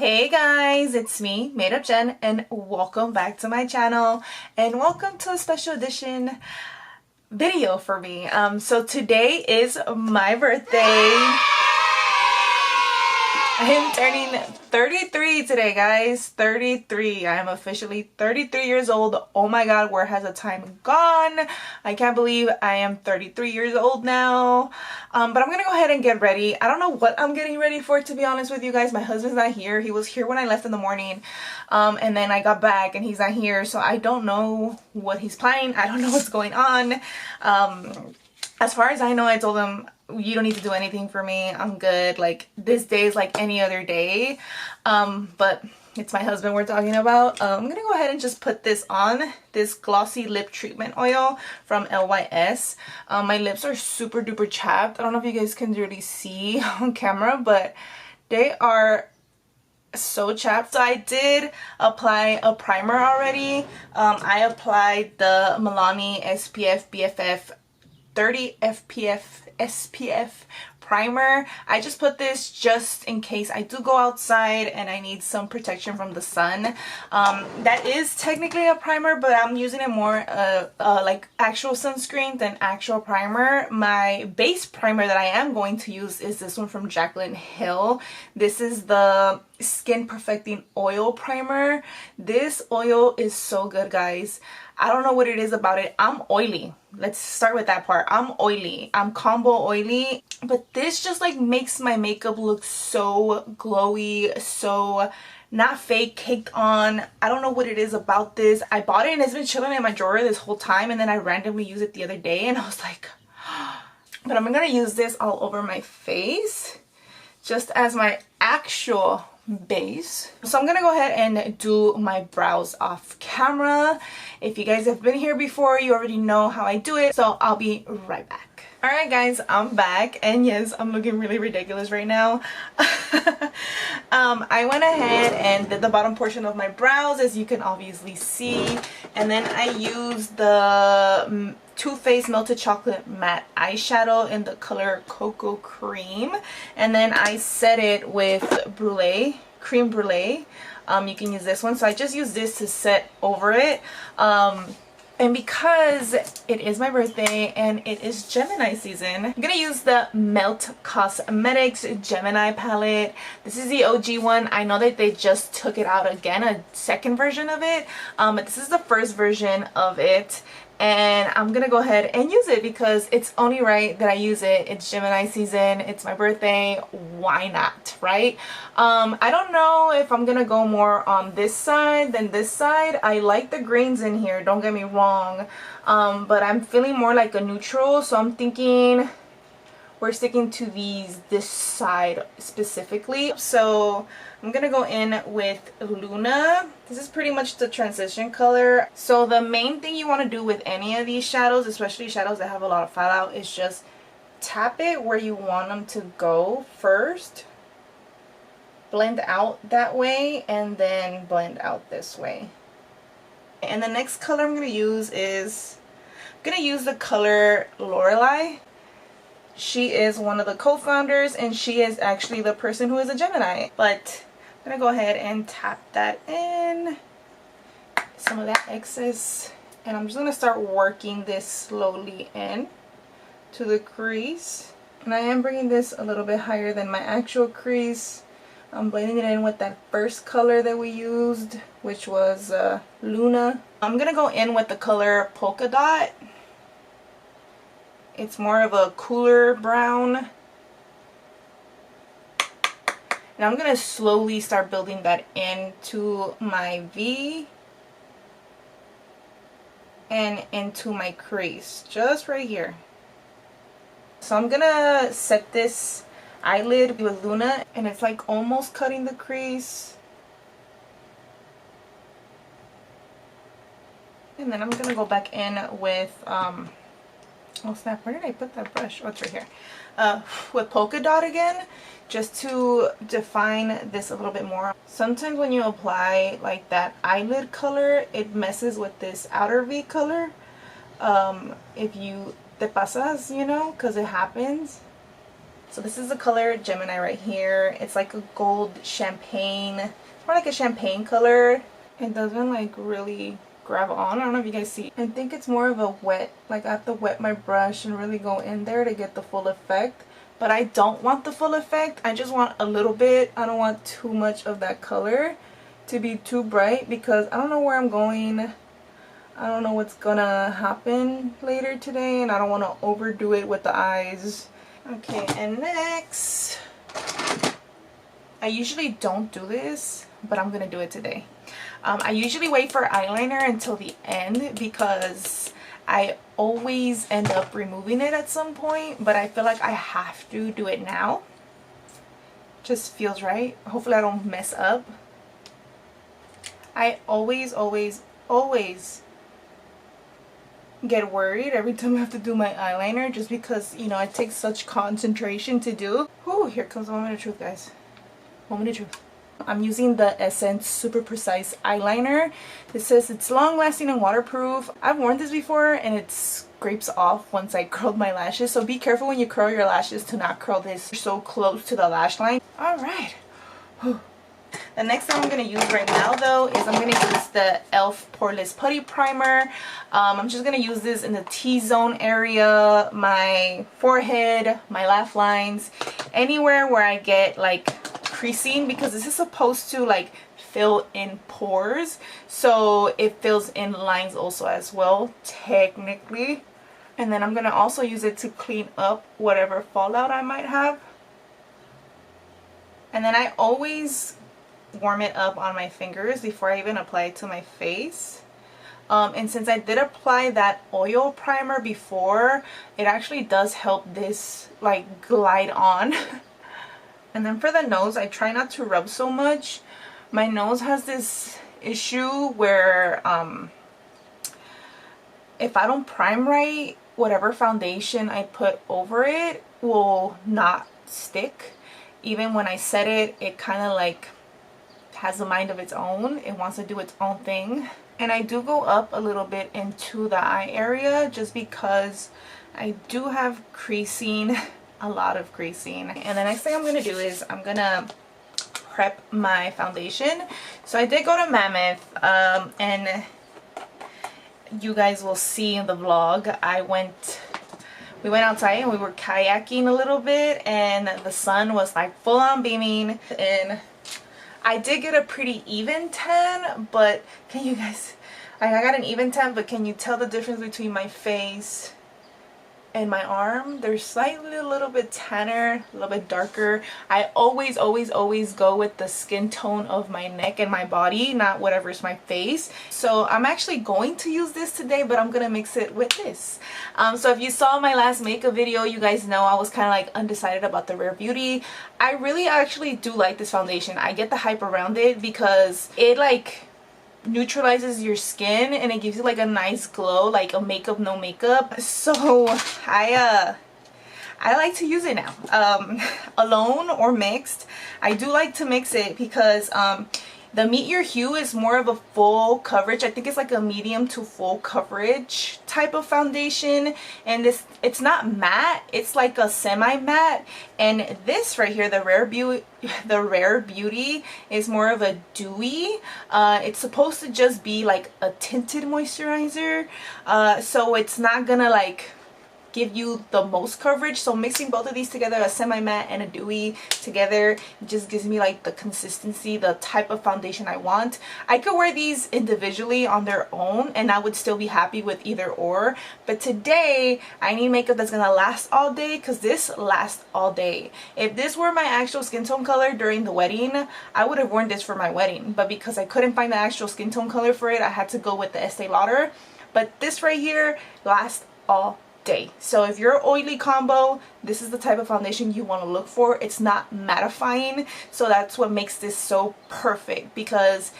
Hey guys, it's me, Made Up Jen, and welcome back to my channel and welcome to a special edition video for me. So today is my birthday. I am turning 33 today, guys. 33. I am officially 33 years old. Oh my god, where has the time gone? I can't believe I am 33 years old now. But I'm gonna go ahead and get ready. I don't know what I'm getting ready for, to be honest with you guys. My husband's not here. He was here when I left in the morning. And then I got back and he's not here. So I don't know what he's planning. I don't know what's going on. As far as I know, I told him, you don't need to do anything for me. I'm good. Like, this day is like any other day. But it's my husband we're talking about. I'm gonna go ahead and just put this on, this glossy lip treatment oil from LYS. My lips are super duper chapped. I don't know if you guys can really see on camera, but they are so chapped. So I did apply a primer already. I applied the Milani SPF BFF 30 SPF primer. I just put this just in case I do go outside and I need some protection from the sun. That is technically a primer, but I'm using it more like actual sunscreen than actual primer. My base primer that I am going to use is this one from Jaclyn Hill. This is the Skin Perfecting Oil Primer. This oil is so good, guys. I don't know what it is about it. I'm oily. Let's start with that part. I'm oily. I'm combo oily. But this just like makes my makeup look so glowy, so not fake, caked on. I don't know what it is about this. I bought it and it's been chilling in my drawer this whole time, and then I randomly used it the other day and I was like, but I'm gonna use this all over my face just as my actual base. So I'm gonna go ahead and do my brows off camera. If you guys have been here before, you already know how I do it, so I'll be right back. Alright guys, I'm back, and yes, I'm looking really ridiculous right now. I went ahead and did the bottom portion of my brows, as you can obviously see, and then I used the Too Faced Melted Chocolate Matte Eyeshadow in the color Cocoa Cream, and then I set it with Creme Brulee. You can use this one, so I just use this to set over it. And because it is my birthday and it is Gemini season, I'm gonna use the Melt Cosmetics Gemini palette. This is the OG one. I know that they just took it out again, a second version of it, but this is the first version of it. And I'm gonna go ahead and use it because it's only right that I use it. It's Gemini season, it's my birthday, why not, right? I don't know if I'm gonna go more on this side than this side. I like the greens in here, don't get me wrong, but I'm feeling more like a neutral, so I'm thinking we're sticking to this side specifically. So I'm gonna go in with Luna. This is pretty much the transition color. So the main thing you want to do with any of these shadows, especially shadows that have a lot of fallout, is just tap it where you want them to go first, blend out that way, and then blend out this way. And the next color I'm gonna use is, I'm gonna use the color Lorelei. She is one of the co-founders, and she is actually the person who is a Gemini. But I'm gonna go ahead and tap that in, some of that excess, and I'm just gonna start working this slowly in to the crease. And I am bringing this a little bit higher than my actual crease. I'm blending it in with that first color that we used, which was Luna. I'm gonna go in with the color Polka Dot. It's more of a cooler brown. And I'm going to slowly start building that into my V and into my crease, just right here. So I'm going to set this eyelid with Luna, and it's like almost cutting the crease. And then I'm going to go back in with oh snap, where did I put that brush? Oh, it's right here. With Polka Dot again, just to define this a little bit more. Sometimes when you apply like that eyelid color, it messes with this outer V color. If you te pasas, you know, because it happens. So this is the color Gemini right here. It's like a gold champagne, more like a champagne color. It doesn't like really grab on. I don't know if you guys see. I think it's more of a wet, like I have to wet my brush and really go in there to get the full effect. But I don't want the full effect. I just want a little bit. I don't want too much of that color to be too bright because I don't know where I'm going. I don't know what's gonna happen later today, and I don't want to overdo it with the eyes. Okay, and next, I usually don't do this, but I'm gonna do it today. I usually wait for eyeliner until the end because I always end up removing it at some point, but I feel like I have to do it now. Just feels right. Hopefully I don't mess up. I always get worried every time I have to do my eyeliner just because, you know, it takes such concentration to do. Whew, here comes the moment of truth, guys. Moment of truth. I'm using the Essence Super Precise eyeliner. It says it's long lasting and waterproof. I've worn this before and it scrapes off once I curled my lashes, so be careful when you curl your lashes to not curl this so close to the lash line. Alright. The next thing I'm going to use right now though is I'm going to use the e.l.f. Poreless Putty Primer. I'm just going to use this in the T-zone area, my forehead, my laugh lines, anywhere where I get like creasing, because this is supposed to like fill in pores, so it fills in lines also as well technically. And then I'm going to also use it to clean up whatever fallout I might have. And then I always warm it up on my fingers before I even apply it to my face. And since I did apply that oil primer before, it actually does help this like glide on. And then for the nose, I try not to rub so much. My nose has this issue where if I don't prime right, whatever foundation I put over it will not stick. Even when I set it, it kind of like has a mind of its own. It wants to do its own thing. And I do go up a little bit into the eye area just because I do have creasing, a lot of creasing. And the next thing I'm going to do is I'm going to prep my foundation. So I did go to Mammoth and you guys will see in the vlog, we went outside and we were kayaking a little bit and the sun was like full on beaming, and I did get a pretty even tan, but can you guys, I got an even tan, but can you tell the difference between my face and my arm? They're slightly a little bit tanner, a little bit darker. I always go with the skin tone of my neck and my body, not whatever's my face. So I'm actually going to use this today, but I'm gonna mix it with this. So if you saw my last makeup video, you guys know I was kind of like undecided about the Rare Beauty. I really actually do like this foundation. I get the hype around it because it like neutralizes your skin and it gives you like a nice glow, like a makeup no makeup. So I like to use it now, alone or mixed. I do like to mix it because the Meet Your Hue is more of a full coverage. I think it's like a medium to full coverage type of foundation, and it's not matte, it's like a semi matte. And this right here, the Rare Beauty is more of a dewy. It's supposed to just be like a tinted moisturizer, so it's not gonna like give you the most coverage. So mixing both of these together, a semi-matte and a dewy together, just gives me like the consistency, the type of foundation I want. I could wear these individually on their own and I would still be happy with either or, but today I need makeup that's gonna last all day, because this lasts all day. If this were my actual skin tone color during the wedding, I would have worn this for my wedding, but because I couldn't find the actual skin tone color for it, I had to go with the Estee Lauder. But this right here lasts all day. So if you're oily combo, this is the type of foundation you want to look for. It's not mattifying, so that's what makes this so perfect, because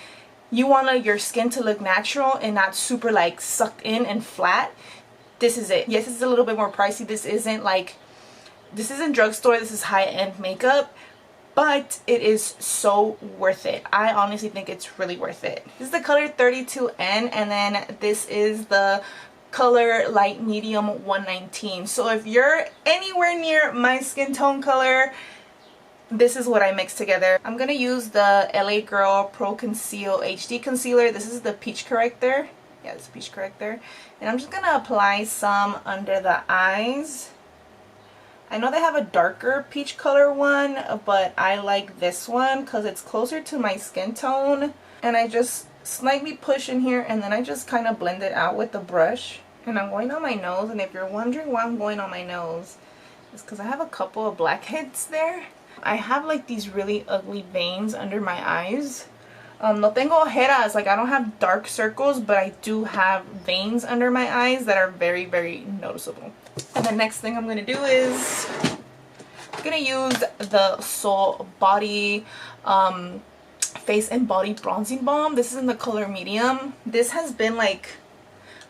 you want your skin to look natural and not super like sucked in and flat. This is it. Yes, it's a little bit more pricey. This isn't drugstore, this is high-end makeup, but it is so worth it. I honestly think it's really worth it. This is the color 32N, and then this is the color light medium 119. So if you're anywhere near my skin tone color, this is what I mixed together. I'm gonna use the LA Girl Pro Conceal HD Concealer. This is the Peach Corrector. Yeah, it's Peach Corrector. And I'm just gonna apply some under the eyes. I know they have a darker peach color one, but I like this one because it's closer to my skin tone. And I just slightly push in here, and then I just kind of blend it out with the brush. And I'm going on my nose, and if you're wondering why I'm going on my nose, it's because I have a couple of blackheads there. I have like these really ugly veins under my eyes. No tengo ojeras, like I don't have dark circles, but I do have veins under my eyes that are very, very noticeable. And the next thing I'm going to do is I'm going to use the Soul Body Face and Body Bronzing Balm. This is in the color medium. This has been like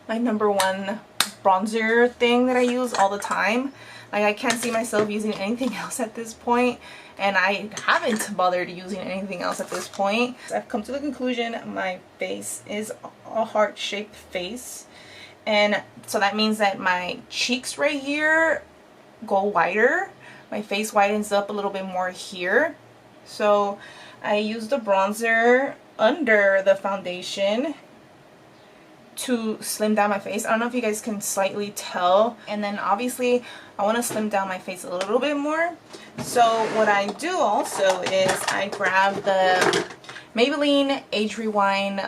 my #1 bronzer thing that I use all the time. Like I can't see myself using anything else at this point, and I haven't bothered using anything else at this point. I've come to the conclusion my face is a heart-shaped face, and so that means that my cheeks right here go wider. My face widens up a little bit more here. So I use the bronzer under the foundation to slim down my face. I don't know if you guys can slightly tell. And then obviously I want to slim down my face a little bit more. So what I do also is I grab the Maybelline Age Rewind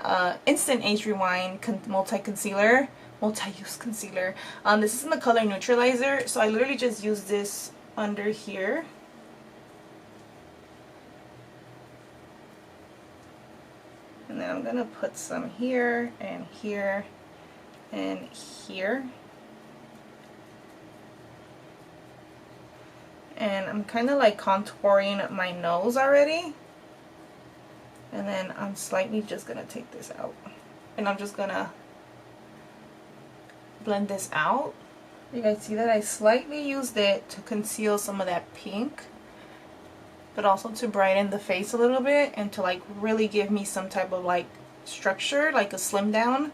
Instant Age Rewind multi-use concealer. This is in the color Neutralizer. So I literally just use this under here. And then I'm going to put some here and here and here. And I'm kind of like contouring my nose already. And then I'm slightly just going to take this out. And I'm just going to blend this out. You guys see that I slightly used it to conceal some of that pink, but also to brighten the face a little bit and to like really give me some type of like structure, like a slim down.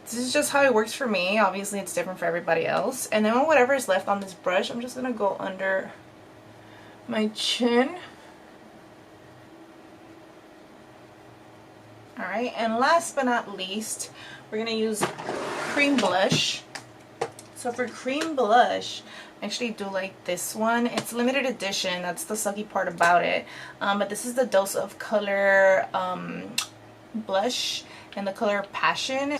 This is just how it works for me. Obviously it's different for everybody else. And then whatever is left on this brush, I'm just gonna go under my chin. Alright, and last but not least, we're gonna use cream blush. So for cream blush, I actually do like this one. It's limited edition. That's the sucky part about it. But this is the Dose of Color blush in the color Passion.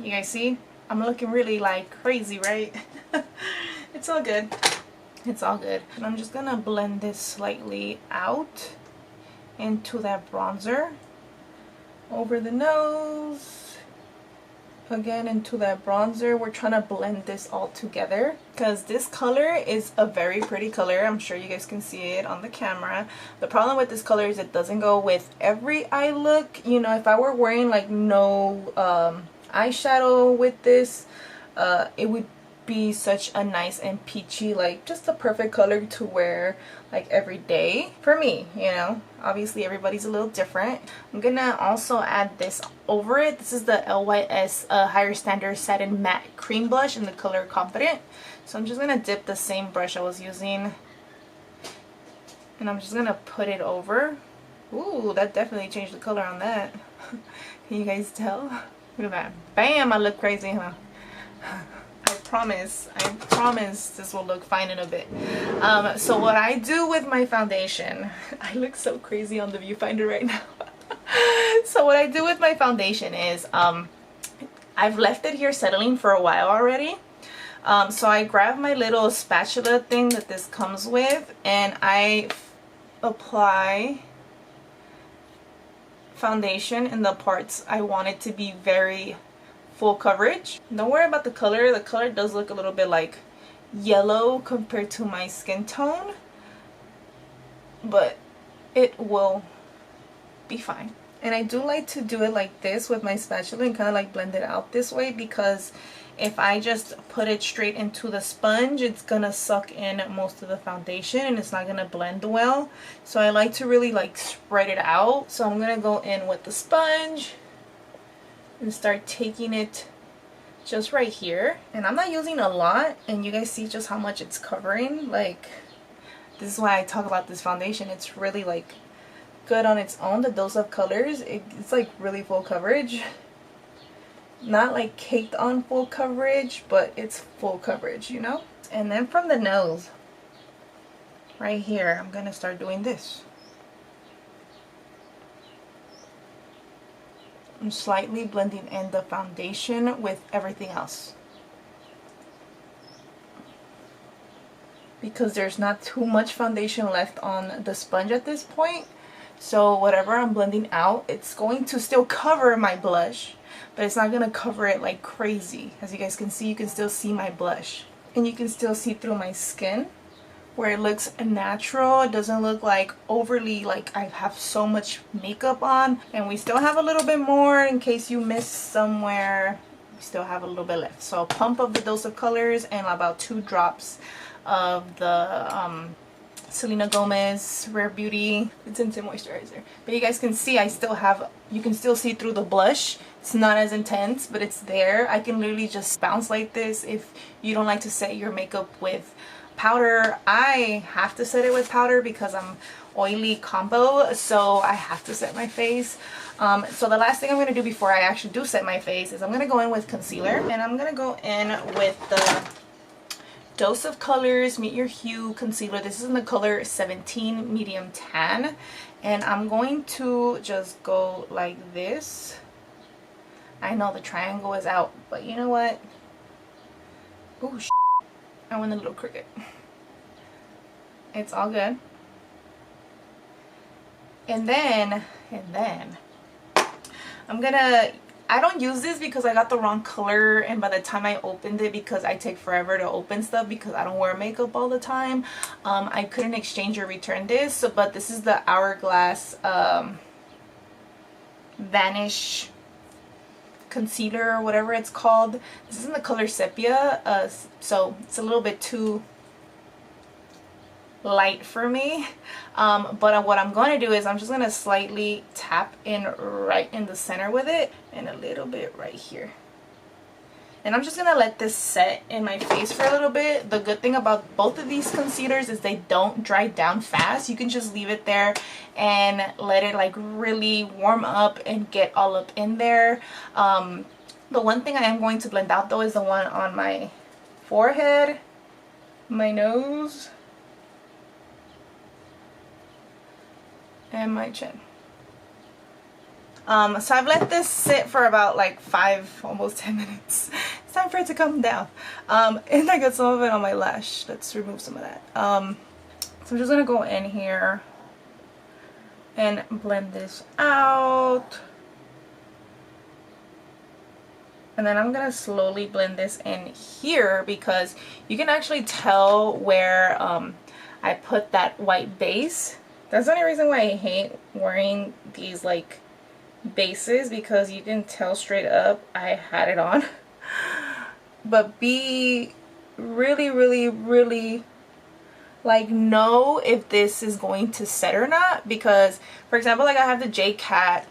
You guys see? I'm looking really like crazy, right? It's all good. It's all good. And I'm just gonna blend this slightly out into that bronzer. Over the nose, again into that bronzer. We're trying to blend this all together because this color is a very pretty color. I'm sure you guys can see it on the camera. The problem with this color is it doesn't go with every eye look. You know, if I were wearing like no eyeshadow with this, it would be such a nice and peachy, like just the perfect color to wear like every day for me, you know. Obviously everybody's a little different. I'm gonna also add this over it. This is the LYS Higher Standard Satin Matte Cream Blush in the color Confident. So I'm just gonna dip the same brush I was using, and I'm just gonna put it over. Ooh, that definitely changed the color on that. Can you guys tell? Look at that. Bam, I look crazy, huh? I promise this will look fine in a bit. So what I do with my foundation, I look so crazy on the viewfinder right now. So what I do with my foundation is, I've left it here settling for a while already. So I grab my little spatula thing that this comes with, and I apply foundation in the parts I want it to be very full coverage. Don't worry about the color. The color does look a little bit like yellow compared to my skin tone, but it will be fine. And I do like to do it like this with my spatula and kind of like blend it out this way, because if I just put it straight into the sponge, it's gonna suck in most of the foundation and it's not gonna blend well. So I like to really like spread it out. So I'm gonna go in with the sponge and start taking it just right here. And I'm not using a lot, and you guys see just how much it's covering. Like, this is why I talk about this foundation. It's really like good on its own. The dose of colors, it's like really full coverage. Not like caked on full coverage, but it's full coverage, you know? And then from the nose, right here, I'm gonna start doing this. I'm slightly blending in the foundation with everything else, because there's not too much foundation left on the sponge at this point. So whatever I'm blending out, it's going to still cover my blush, but it's not going to cover it like crazy. As you guys can see, you can still see my blush, and you can still see through my skin where it looks natural. It doesn't look like overly like I have so much makeup on. And we still have a little bit more in case you missed somewhere. We still have a little bit left. So pump up the dose of colors and about 2 drops of the Selena Gomez Rare Beauty Tinted Moisturizer. But you guys can see I still have, you can still see through the blush. It's not as intense, but it's there. I can literally just bounce like this. If you don't like to set your makeup with powder, I have to set it with powder because I'm oily combo, so I have to set my face. So the last thing I'm going to do before I actually do set my face is I'm going to go in with concealer, and I'm going to go in with the Dose of Colors Meet Your Hue concealer. This is in the color 17 medium tan, and I'm going to just go like this. I know the triangle is out, but you know what? Oh, I went a little crooked. It's all good. And then I'm gonna, I don't use this because I got the wrong color, and by the time I opened it, because I take forever to open stuff because I don't wear makeup all the time, I couldn't exchange or return this. So, but this is the Hourglass Vanish concealer or whatever it's called. This is in the color sepia, so it's a little bit too light for me, but what I'm going to do is I'm just going to slightly tap in right in the center with it, and a little bit right here, and I'm just going to let this set in my face for a little bit. The good thing about both of these concealers is they don't dry down fast. You can just leave it there and let it like really warm up and get all up in there. The one thing I am going to blend out though is the one on my forehead, my nose, and my chin. So I've let this sit for about like 5, almost 10 minutes. It's time for it to come down. And I got some of it on my lash. Let's remove some of that. So I'm just gonna go in here and blend this out. And then I'm gonna slowly blend this in here, because you can actually tell where I put that white base. That's the only reason why I hate wearing these like bases, because you can tell straight up I had it on. But be really like know if this is going to set or not, because for example, like I have the J Cat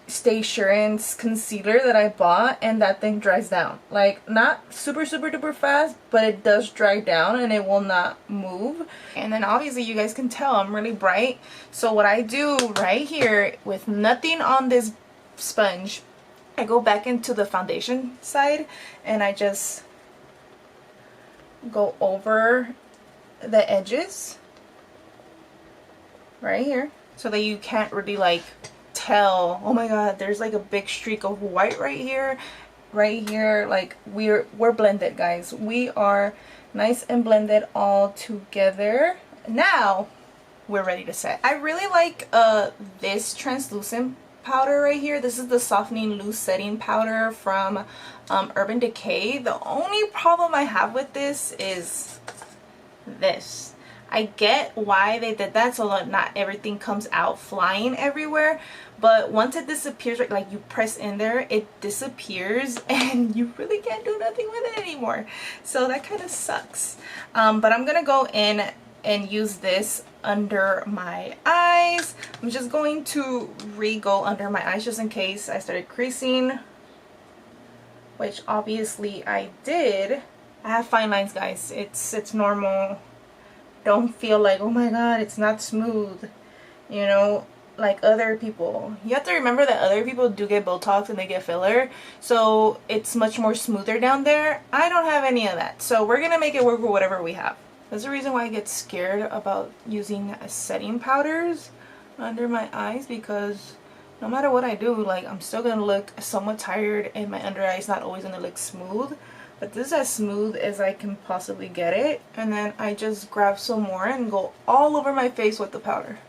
Stay Assurance concealer that I bought, and that thing dries down like not super duper fast, but it does dry down and it will not move. And then obviously you guys can tell I'm really bright, so what I do right here with nothing on this sponge, I go back into the foundation side and I just go over the edges right here, so that you can't really like tell, oh my god, there's like a big streak of white right here. Like we're blended, guys. We are nice and blended all together. Now we're ready to set. I really like this translucent powder right here. This is the Softening Loose Setting Powder from Urban Decay. The only problem I have with this is this. I get why they did that, so that not everything comes out flying everywhere. But once it disappears, like you press in there, it disappears and you really can't do nothing with it anymore. So that kind of sucks. But I'm gonna go in and use this under my eyes. I'm just going to re-go under my eyes just in case I started creasing, which obviously I did. I have fine lines, guys. It's normal. Don't feel like, oh my god, it's not smooth, you know, like other people. You have to remember that other people do get Botox and they get filler, so it's much more smoother down there. I don't have any of that, so we're gonna make it work with whatever we have. That's the reason why I get scared about using setting powders under my eyes, because no matter what I do, like, I'm still gonna look somewhat tired and my under eye is not always gonna look smooth. But this is as smooth as I can possibly get it. And then I just grab some more and go all over my face with the powder.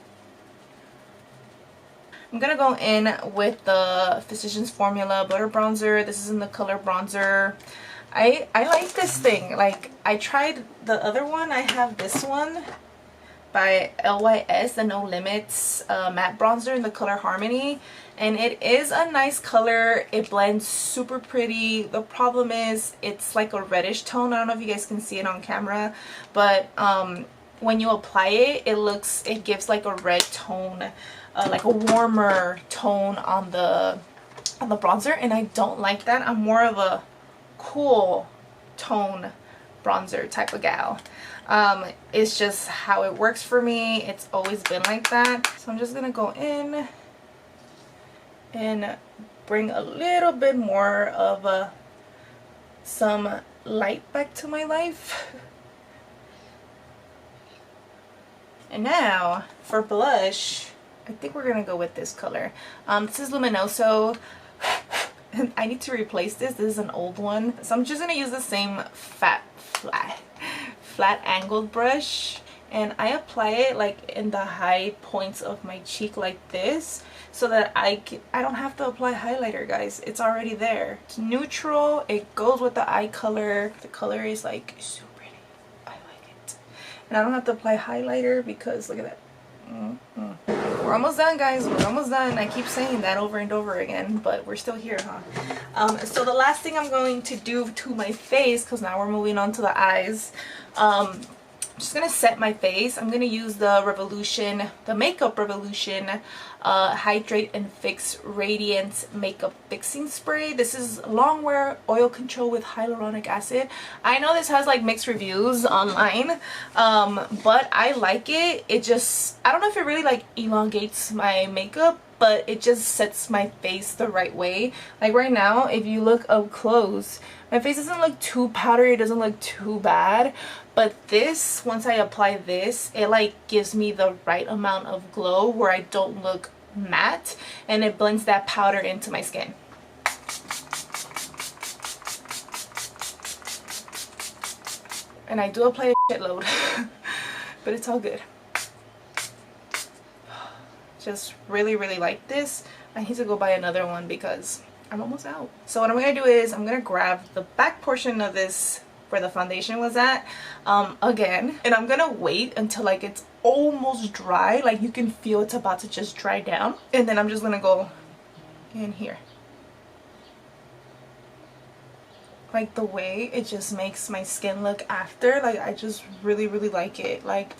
I'm gonna go in with the Physicians Formula Butter Bronzer. This is in the color Bronzer. I like this thing. Like, I tried the other one. I have this one by LYS, the No Limits matte bronzer in the color Harmony, and it is a nice color. It blends super pretty. The problem is it's like a reddish tone. I don't know if you guys can see it on camera, but when you apply it, it gives like a red tone, like a warmer tone on the bronzer, and I don't like that. I'm more of a cool tone bronzer type of gal. It's just how it works for me. It's always been like that. So I'm just gonna go in and bring a little bit more of some light back to my life. And now for blush, I think we're gonna go with this color. This is Luminoso. I need to replace this. This is an old one. So I'm just gonna use the same flat angled brush, and I apply it like in the high points of my cheek like this, so that I don't have to apply highlighter, guys. It's already there. It's neutral. It goes with the eye color. The color is like so pretty. I like it. And I don't have to apply highlighter because look at that. We're almost done, guys. We're almost done. I keep saying that over and over again, but we're still here, huh? So the last thing I'm going to do to my face, because now we're moving on to the eyes, I'm just gonna set my face. I'm gonna use the Makeup Revolution Hydrate and Fix Radiance Makeup Fixing Spray. This is long wear oil control with hyaluronic acid. I know this has like mixed reviews online, but I like it. It just, I don't know if it really like elongates my makeup, but it just sets my face the right way. Like right now, if you look up close, my face doesn't look too powdery, it doesn't look too bad. But this, once I apply this, it like gives me the right amount of glow where I don't look matte, and it blends that powder into my skin. And I do apply a shitload, but it's all good. Just really like this. I need to go buy another one because I'm almost out. So what I'm gonna do is I'm gonna grab the back portion of this where the foundation was at again, and I'm gonna wait until like it's almost dry, like you can feel it's about to just dry down, and then I'm just gonna go in here. Like the way it just makes my skin look after, like I just really like it. Like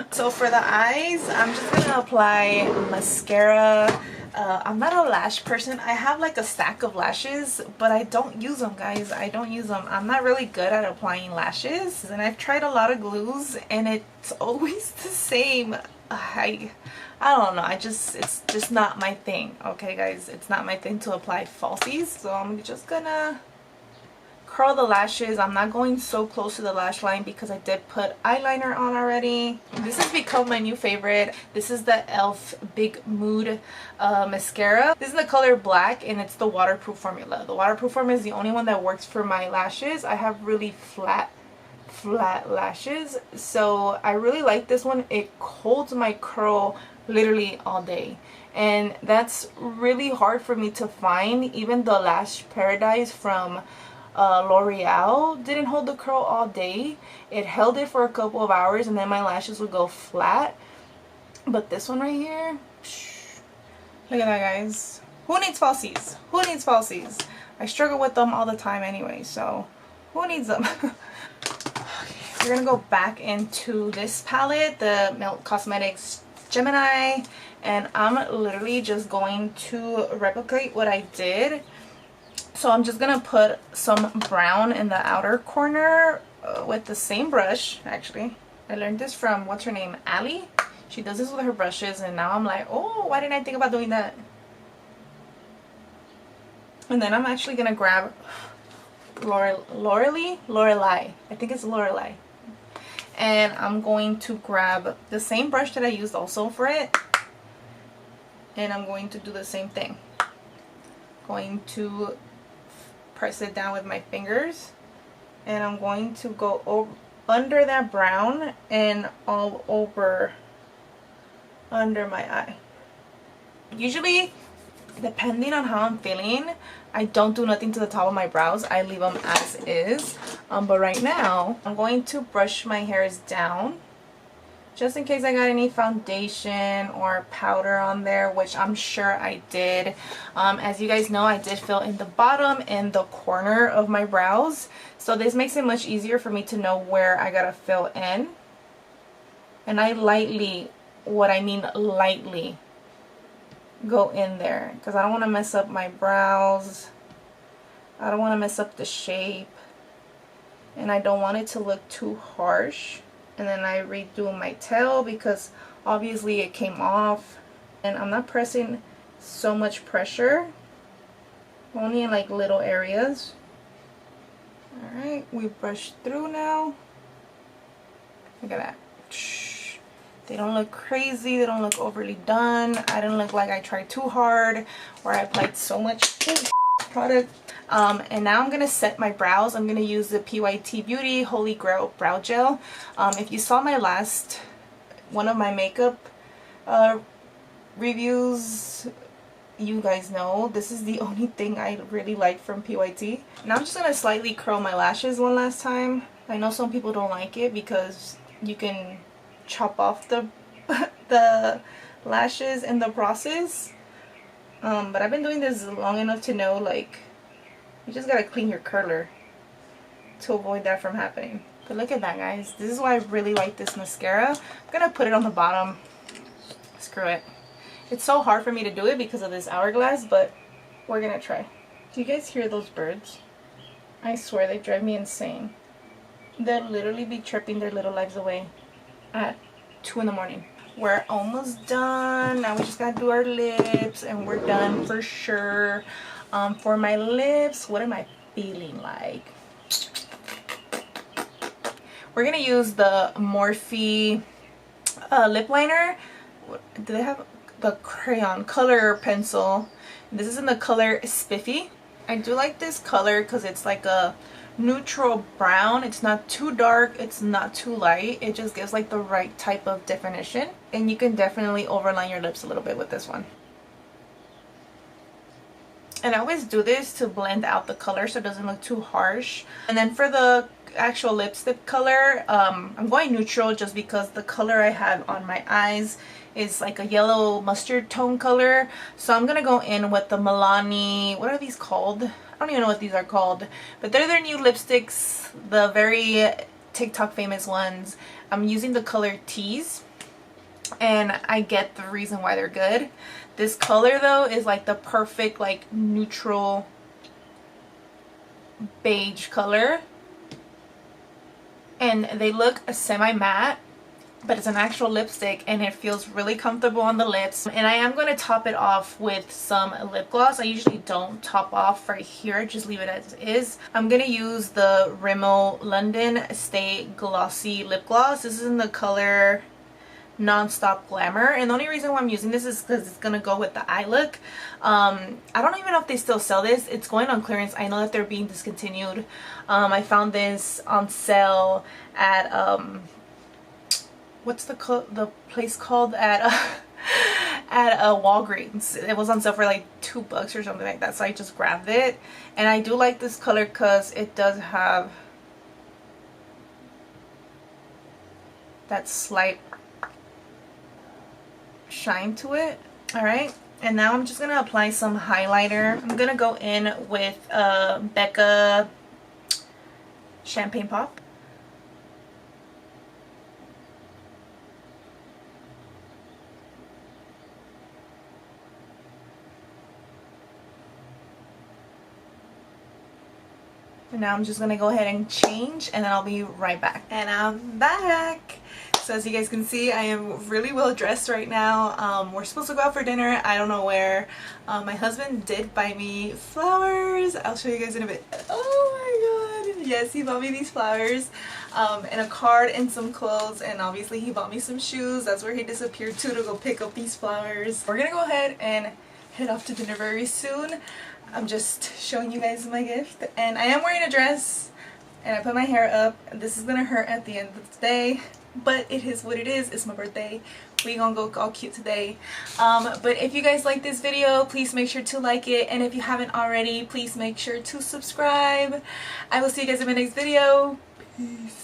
so for the eyes, I'm just gonna apply mascara. I'm not a lash person. I have like a stack of lashes, but I don't use them, guys. I don't use them. I'm not really good at applying lashes, and I've tried a lot of glues and it's always the same. I don't know. It's just not my thing. Okay, guys, it's not my thing to apply falsies. So I'm just gonna curl the lashes. I'm not going so close to the lash line because I did put eyeliner on already. This has become my new favorite. This is the e.l.f. Big Mood mascara. This is the color black, and it's the waterproof formula. The waterproof formula is the only one that works for my lashes. I have really flat lashes, so I really like this one. It holds my curl literally all day, and that's really hard for me to find. Even the Lash Paradise from L'Oreal didn't hold the curl all day. It held it for a couple of hours and then my lashes would go flat. But this one right here, look at that, guys. Who needs falsies? Who needs falsies? I struggle with them all the time anyway, so who needs them? We're gonna go back into this palette, the Milk Cosmetics Gemini, and I'm literally just going to replicate what I did. So I'm just gonna put some brown in the outer corner with the same brush. Actually, I learned this from, what's her name, Ali? She does this with her brushes, and now I'm like, oh, why didn't I think about doing that? And then I'm actually gonna grab Lorelei. I think it's Lorelei. And I'm going to grab the same brush that I used also for it, and I'm going to do the same thing. Going to press it down with my fingers, and I'm going to go over under that brown and all over under my eye. Usually, depending on how I'm feeling, I don't do nothing to the top of my brows. I leave them as is. But right now, I'm going to brush my hairs down just in case I got any foundation or powder on there, which I'm sure I did. As you guys know, I did fill in the bottom and the corner of my brows. So this makes it much easier for me to know where I gotta fill in. And I lightly, what I mean lightly, go in there because I don't want to mess up my brows. I don't want to mess up the shape, and I don't want it to look too harsh. And then I redo my tail because obviously it came off, and I'm not pressing so much pressure, only in like little areas. Alright, we brushed through now. Look at that. They don't look crazy, they don't look overly done. I didn't look like I tried too hard or I applied so much product. And now I'm going to set my brows. I'm going to use the PYT Beauty Holy Grail Brow Gel. If you saw my last, one of my makeup reviews, you guys know this is the only thing I really like from PYT. Now I'm just going to slightly curl my lashes one last time. I know some people don't like it because you can chop off the lashes in the process, but I've been doing this long enough to know, like, you just gotta clean your curler to avoid that from happening. But look at that, guys. This is why I really like this mascara. I'm gonna put it on the bottom. Screw it. It's so hard for me to do it because of this hourglass, but we're gonna try. Do you guys hear those birds? I swear they drive me insane. They'll literally be chirping their little lives away at 2 in the morning. We're almost done. Now we just gotta do our lips and we're done for sure. For my lips, what am I feeling like? We're gonna use the Morphe lip liner. Do they have the crayon color pencil? This is in the color Spiffy. I do like this color because it's like a neutral brown. It's not too dark, it's not too light. It just gives like the right type of definition, and you can definitely overline your lips a little bit with this one. And I always do this to blend out the color so it doesn't look too harsh. And then for the actual lipstick color, I'm going neutral just because the color I have on my eyes is like a yellow mustard tone color. So I'm gonna go in with the Milani, what are these called? I don't even know what these are called, but they're their new lipsticks, the very TikTok famous ones. I'm using the color Tease, and I get the reason why they're good. This color though is like the perfect like neutral beige color, and they look semi-matte, but it's an actual lipstick and it feels really comfortable on the lips. And I am going to top it off with some lip gloss. I usually don't top off right here, just leave it as is. I'm going to use the Rimmel London Stay Glossy Lip Gloss. This is in the color Non-Stop Glamour, and the only reason why I'm using this is because it's gonna go with the eye look. I don't even know if they still sell this. It's going on clearance. I know that they're being discontinued. I found this on sale at what's the place called, at at a Walgreens. It was on sale for like $2 or something like that, so I just grabbed it. And I do like this color because it does have that slight shine to it. All right, and now I'm just gonna apply some highlighter. I'm gonna go in with Becca Champagne Pop. And now I'm just gonna go ahead and change, and then I'll be right back. And I'm back. So as you guys can see, I am really well dressed right now. We're supposed to go out for dinner. I don't know where. My husband did buy me flowers. I'll show you guys in a bit. Oh my god. Yes, he bought me these flowers. And a card and some clothes. And obviously he bought me some shoes. That's where he disappeared to go pick up these flowers. We're gonna go ahead and head off to dinner very soon. I'm just showing you guys my gift, and I am wearing a dress, and I put my hair up. This is gonna hurt at the end of the day, but it is what it is. It's my birthday. We gonna go all cute today. But if you guys like this video, please make sure to like it, and if you haven't already, please make sure to subscribe. I will see you guys in my next video. Peace.